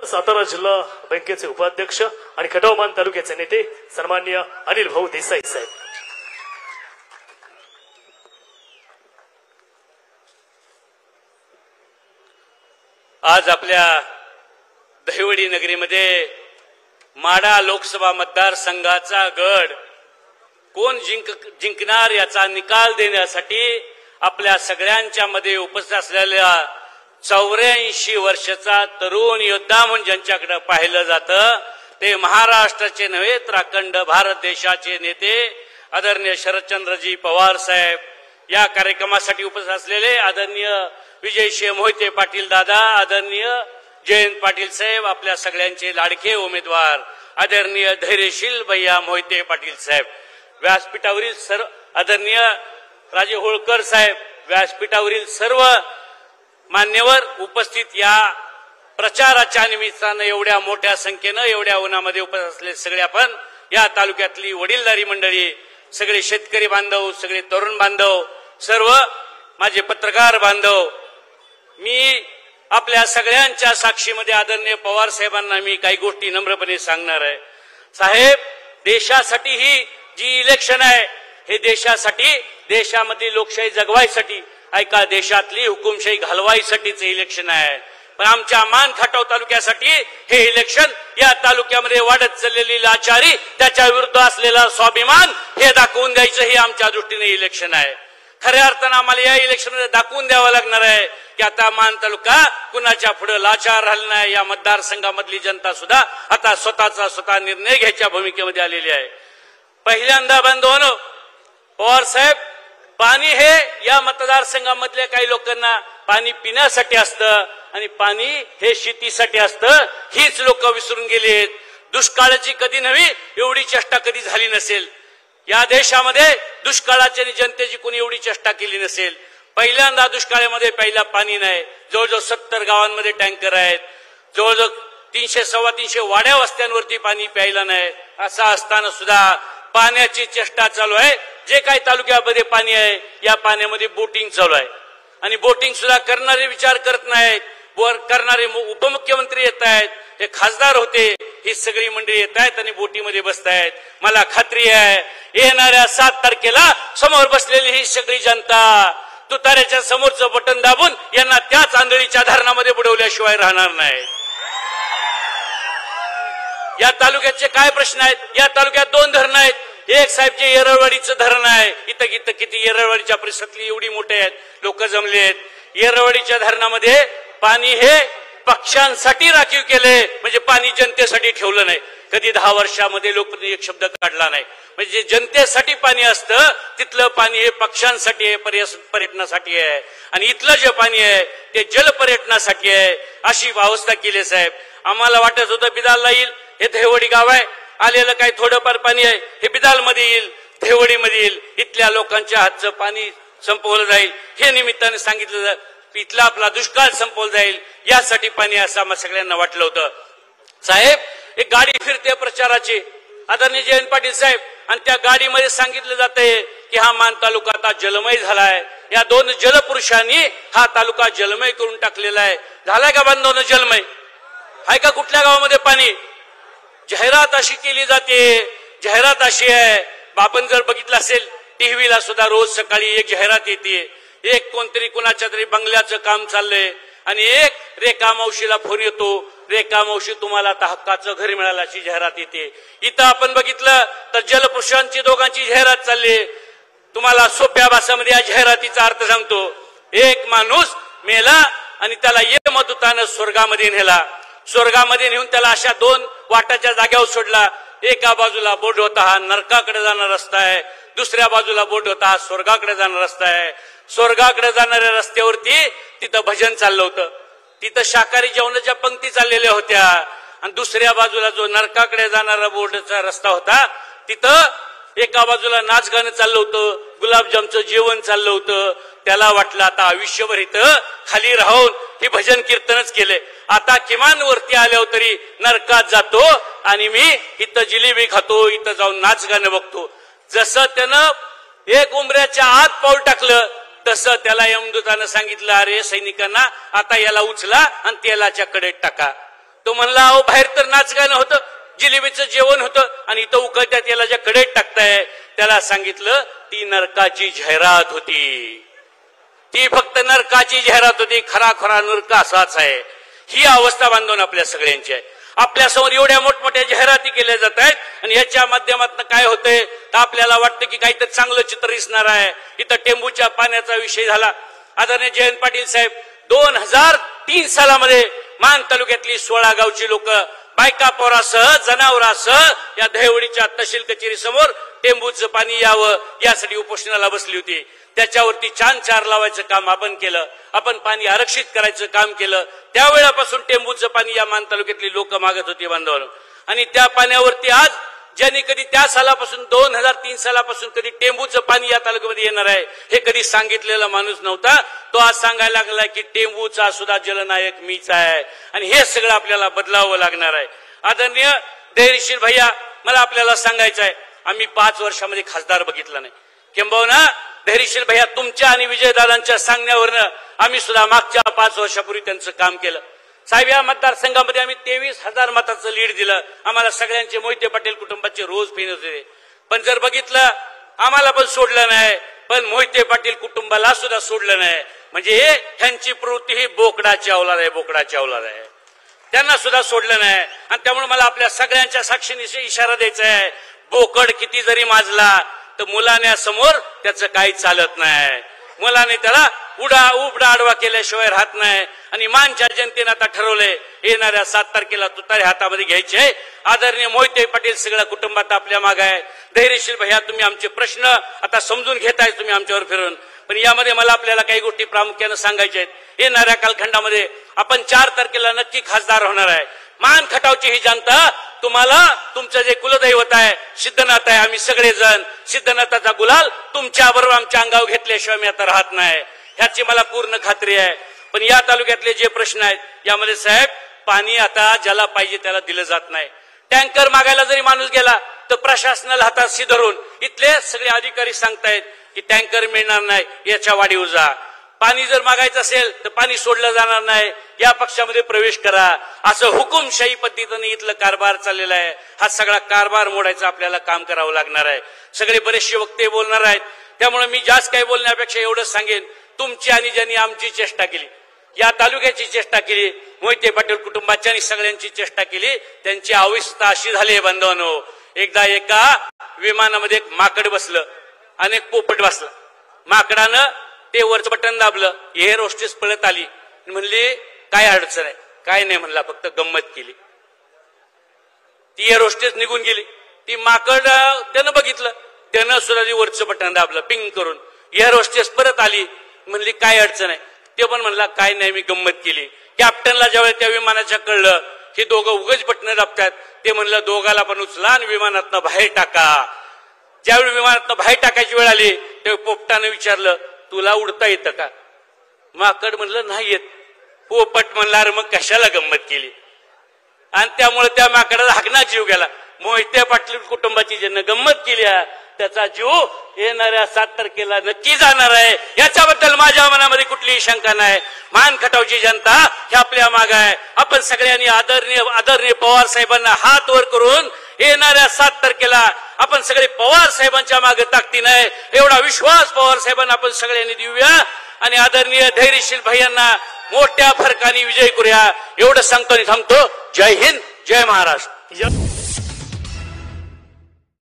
सातारा जिल्हा बँकेचे उपाध्यक्ष आणि खटावमान तालुक्याचे नेते सन्माननीय अनिल भाऊ देसाई साहेब। आज आपल्या दहिवडी नगरीमध्ये माढा लोकसभा मतदारसंघाचा गड कोण जिंकणार याचा निकाल देण्यासाठी आपल्या सगळ्यांच्या मध्ये उपस्थित असलेल्या 84 वर्षाचा तरुण योद्धा म्हणून ज्यांच्याकडे पाहिलं जातं ते महाराष्ट्राचे नव्हे तर अखंड भारत देशाचे नेते आदरणीय शरदचंद्रजी पवार साहेब, या कार्यक्रमासाठी उपस्थित असलेले आदरणीय विजयसिंह मोहिते पाटील दादा, आदरणीय जयंत पाटील साहेब, आपल्या सगळ्यांचे लाडके उमेदवार आदरणीय धैर्यशील भैया मोहिते पाटील साहेब, व्यासपीठावरील सर्व आदरणीय राजे होळकर साहेब, व्यासपीठावरील सर्व मान्यवर उपस्थित या प्रचाराच्या निमित्तानं एवढ्या मोठ्या संख्येनं एवढ्या उन्हामध्ये उपस्थित असलेले सगळे आपण या तालुक्यातली वडीलधारी मंडळी, सगळे शेतकरी बांधव, सगळे तरुण बांधव, सर्व माझे पत्रकार बांधव, मी आपल्या सगळ्यांच्या साक्षीमध्ये आदरणीय पवार साहेबांना मी काही गोष्टी नम्रपणे सांगणार आहे। साहेब, देशासाठी ही जी इलेक्शन आहे हे देशासाठी, देशामधली लोकशाही जगवायसाठी, ऐका, देशातली हुकुमशाही घालवायसाठीच इलेक्शन आहे। पण आमच्या मान खटाव तालुक्यासाठी हे इलेक्शन, या तालुक्यामध्ये वाढत चाललेली लाचारी, त्याच्या विरुद्ध असलेला स्वाभिमान हे दाखवून द्यायचं हे आमच्या दृष्टीने इलेक्शन आहे। खऱ्या अर्थानं आम्हाला या इलेक्शनमध्ये दाखवून द्यावं लागणार आहे की आता मान तालुका कुणाच्या पुढे लाचार राहिला नाही। या मतदारसंघामधली जनता सुद्धा आता स्वतः निर्णय घ्यायच्या भूमिकेमध्ये आलेली आहे। पहिल्यांदा बांधवांनो, पवार साहेब, पाणी हे या मतदारसंघामधल्या काही लोकांना पाणी पिण्यासाठी असतं आणि पाणी हे शेतीसाठी असतं, हीच लोक विसरून गेलेत। दुष्काळाची कधी नव्हे एवढी चेष्टा कधी झाली नसेल या देशामध्ये, दुष्काळाची आणि जनतेची कोणी एवढी चेष्टा केली नसेल। पहिल्यांदा दुष्काळामध्ये पहिला पाणी नाही, जवळजवळ 70 गावांमध्ये टँकर आहेत, जवळजवळ 300-325 वाड्या वस्त्यांवरती पाणी प्यायला नाही। असं असताना सुद्धा पाण्याची चेष्टा चालू आहे। जे काही तालुक्यामध्ये पाणी आहे या पाण्यामध्ये बोटिंग चालू आहे आणि बोटिंग सुद्धा करणारे विचार करत नाहीत, वर करणारे उपमुख्यमंत्री येत आहेत, हे खासदार होते, ही सगळी मंडळी येत आहेत आणि बोटीमध्ये बसतायत। मला खात्री आहे येणाऱ्या 7 तारखेला समोर बसलेली ही सगळी जनता तुताऱ्याच्या समोरचं बटन दाबून यांना त्याच आंधळीच्या धरणामध्ये बुडवल्याशिवाय राहणार नाही। या तालुक्याचे काय प्रश्न आहेत? या तालुक्यात 2 धरणं आहेत। एक साहेब जे येरळवाडीचं धरण आहे, इथं किती येरळवाडीच्या परिसरातली एवढी मोठे आहेत, लोक जमलेत। येरळवाडीच्या धरणामध्ये पाणी हे पक्षांसाठी राखीव केले, म्हणजे पाणी जनतेसाठी ठेवलं नाही। कधी 10 वर्षामध्ये लोकप्रतिनिधी एक शब्द काढला नाही। म्हणजे जनतेसाठी पाणी असतं तिथलं पाणी हे पक्षांसाठी आहे, पर्यटनासाठी आहे, आणि इथलं जे पाणी आहे ते जलपर्यटनासाठी आहे, अशी अवस्था केली साहेब। आम्हाला वाटत होतं बिदालला येईल, हे दहिवडी गाव आहे, आलेलं काही थोडंफार पाणी आहे हे बिदालमध्ये येईल, दहिवडीमध्ये येईल, इथल्या लोकांच्या हातचं पाणी संपवलं जाईल, हे निमित्ताने सांगितलं, इथला आपला दुष्काळ संपवला जाईल, यासाठी पाणी असं आम्हाला सगळ्यांना वाटलं होतं। साहेब, एक गाडी फिरते प्रचाराची, आदरणीय जयंत पाटील साहेब, आणि त्या गाडीमध्ये सांगितलं जातंय की हा मान तालुका आता जलमय झालाय। या 2 जलपुरुषांनी हा तालुका जलमय करून टाकलेला आहे। झालाय का बांधवनं जलमय? आहे का कुठल्या गावामध्ये पाणी? जाहिरात अशी केली जाते, जाहिरात अशी आहे, आपण जर बघितलं असेल टीव्हीला सुद्धा रोज सकाळी एक जाहिरात येते, एक कोणतरी कुणाच्या तरी बंगल्याचं काम चाललंय आणि एक रेखा मावशीला फोन येतो, रेखा मावशी तुम्हाला आता हक्काचं घर मिळालं अशी जाहिरात येते। इथं आपण बघितलं तर जलपुरुषांची दोघांची जाहिरात चालली। तुम्हाला सोप्या भाषेमध्ये या जाहिरातीचा अर्थ सांगतो, एक माणूस मेला आणि त्याला यमदूतानं स्वर्गामध्ये नेला, स्वर्गामध्ये नेऊन त्याला अशा 2 वाटाच्या जाग्यावर सोडला। एका बाजूला बोर्ड होता हा नरकाकडे जाणारा रस्ता आहे, दुसऱ्या बाजूला बोर्ड होता हा स्वर्गाकडे जाणारा रस्ता आहे। स्वर्गाकडे जाणाऱ्या रस्त्यावरती तिथं भजन चाललं होतं, तिथं शाकाहारी जेवणाच्या पंक्ती चाललेल्या होत्या, आणि दुसऱ्या बाजूला जो नरकाकडे जाणारा बोर्डचा रस्ता होता तिथं एका बाजूला नाच गाणं चाललं होतं, गुलाबजामचं जेवण चाललं होतं। त्याला वाटलं आता आयुष्यभर इथं खाली राहून हे भजन कीर्तनच केले, आता किमान वरती आल्यावर तरी नरकात जातो आणि मी इथं जिलेबी खातो, इथं जाऊन नाच गाणं बघतो। जसं त्यानं 1 उंबऱ्याच्या आत पाऊल टाकलं तसं त्याला यमदूतानं सांगितलं, अरे सैनिकांना आता याला उचला आणि तेलाच्या कडेत टाका। तो म्हणला अहो बाहेर तर नाच गाणं होतं, जिलेबीचं जेवण होतं आणि इथं उकळत्या तेला ज्या कडेत टाकताय त्याला सांगितलं ती नरकाची जाहिरात होती, ती फक्त नरकाची जाहिरात होती, खरा खरा नरक असाच आहे. ही अवस्था बांधून आपल्या सगळ्यांची आहे. आपल्यासमोर एवढ्या मोठमोठ्या जाहिराती केल्या जात आहेत आणि ह्याच्या माध्यमातून काय होतंय तर आपल्याला वाटतं की काहीतरी चांगलं चित्र दिसणार आहे. इथं टेंबूच्या पाण्याचा विषय झाला. आदरणीय जयंत पाटील साहेब 2003 सालामध्ये मान तालुक्यातली 16 गावची लोक बायका पोरासह जनावरासह या दहिवडीच्या तहसील कचेरी समोर टेंबूचं पाणी यावं यासाठी उपोषणाला बसली होती. त्याच्यावरती चार लावायचं काम आपण केलं, आपण पाणी आरक्षित करायचं काम केलं. त्यावेळेपासून टेंबूचं पाणी या मान तालुक्यातली लोक मागत होती बांधवांनो. आणि त्या पाण्यावरती आज ज्यांनी कधी त्या सालापासून 2003 सालापासून कधी टेंबूचं पाणी या तालुक्यामध्ये येणार आहे हे कधी सांगितलेला माणूस नव्हता, तो आज सांगायला लागला की टेंबूचा सुद्धा जलनायक मीच आहे आणि हे सगळं आपल्याला बदलावं लागणार आहे. आदरणीय धैर्यशील भैया, मला आपल्याला सांगायचं आहे, आम्ही 5 वर्षामध्ये खासदार बघितला नाही. किंबहुना धैर्यशील भैया तुमच्या आणि विजयदादांच्या सांगण्यावरनं आम्ही सुद्धा मागच्या 5 वर्षापूर्वी त्यांचं काम केलं. साहेब या मतदारसंघामध्ये आम्ही 23,000 मताचं लीड दिलं. आम्हाला सगळ्यांचे मोहिते पाटील कुटुंबाचे रोज फेन होते. पण जर बघितलं आम्हाला पण सोडलं नाही, पण मोहिते पाटील कुटुंबाला सुद्धा सोडलं नाही. म्हणजे ह्यांची प्रवृत्ती ही बोकडाची अवलाद आहे, बोकडाची अवलाद आहे. त्यांना सुद्धा सोडलं नाही. आणि त्यामुळे मला आपल्या सगळ्यांच्या साक्षीने इशारा द्यायचा आहे, बोकड किती जरी माजला तर मुलाण्यासमोर त्याचं काही चालत नाही. मुलाने त्याला उपडा आडवा केल्याशिवाय राहत नाही. आणि मानच्या जनतेनं आता ठरवलंय येणाऱ्या 7 तारखेला तुतारी हातामध्ये घ्यायचे. आदरणीय मोहिते पाटील सगळ्या कुटुंबात आपल्या मागे आहे. धैर्यशील भैया तुम्ही आमचे प्रश्न आता समजून घेताय तुम्ही आमच्यावर फिरून. पण यामध्ये मला आपल्याला काही गोष्टी प्रामुख्याने सांगायच्या आहेत. येणाऱ्या कालखंडामध्ये आपण 4 तारखेला नक्की खासदार होणार आहे. मान खटावची ही जनता तुम्हाला तुमचं जे कुलदैवत आहे सिद्धनाथ आहे, आम्ही सगळेजण सिद्धनाथाचा गुलाल तुमच्या बरोबर आमच्या अंगावर घेतल्याशिवाय मी आता राहत नाही, ह्याची मला पूर्ण खात्री आहे. पण या तालुक्यातले जे प्रश्न आहेत यामध्ये साहेब पाणी आता ज्याला पाहिजे त्याला दिलं जात नाही. टँकर मागायला जरी माणूस गेला तर प्रशासनाला हाताशी धरून इथले सगळे अधिकारी सांगतायत की टँकर मिळणार नाही, याच्या वाढीव जा. पाणी जर मागायचं असेल तर पाणी सोडलं जाणार नाही, या पक्षामध्ये प्रवेश करा, असं हुकुमशाही पद्धतीने इथलं कारभार चाललेला आहे. हा सगळा कारभार मोडायचं आपल्याला काम करावं लागणार आहे. सगळे बरेचसे वक्ते बोलणार आहेत, त्यामुळे मी जास्त काही बोलण्यापेक्षा एवढंच सांगेन, तुमची आणि ज्यांनी आमची चेष्टा केली, या तालुक्याची चेष्टा केली, मोहिते पाटील कुटुंबाची आणि सगळ्यांची चेष्टा केली, त्यांची अवस्था अशी झाली आहे बांधवांनो. एकदा एका विमानामध्ये एक माकड बसलं आणि एक पोपट बसला. माकडानं ते वरचं बटन दाबलं, एअर होस्टेस पळत आली, म्हणली काय अडचण आहे, काय नाही म्हणला, फक्त गंमत केली. ती एअर होस्टेस निघून गेली. ती माकड त्यानं बघितलं, त्यानं सुद्धा वरचं बटन दाबलं पिंग करून. एअर होस्टेस परत आली, म्हणली काय अडचण आहे, ते पण म्हणला काय नाही मी गंमत केली. कॅप्टनला ज्यावेळेस त्या विमानाच्या कळलं हे दोघं उगाच बटन दाबतात, ते म्हणलं दोघाला पण उचला आणि विमानातनं बाहेर टाका. ज्यावेळी विमानातनं बाहेर टाकायची वेळ आली तेव्हा पोपटानं विचारलं तुला उडता येतं का? माकड म्हणलं नाही येत. पोपट म्हणला अरे मग कशाला गंमत केली. आणि त्यामुळे त्या माकडाला हागना जीव गेला. मोहिते पाटील कुटुंबाची ज्यांना गंमत केली त्याचा जीव येणाऱ्या 7 तारखेला नक्की जाणार आहे, याच्याबद्दल माझ्या मनामध्ये कुठलीही शंका नाही. मान खटावची जनता ही आपल्या मागे आहे. आपण सगळ्यांनी आदरणीय पवार साहेबांना हात वर करून येणाऱ्या 7 तारखेला आपण सगळे पवार साहेबांच्या मागे ताकदीने एवढा विश्वास पवार साहेबांना आपण सगळ्यांनी देऊया आणि आदरणीय धैर्यशील भैयांना मोठ्या फरकाने विजय करूया, एवढं सांगतो आणि थांबतो. जय हिंद, जय महाराष्ट्र.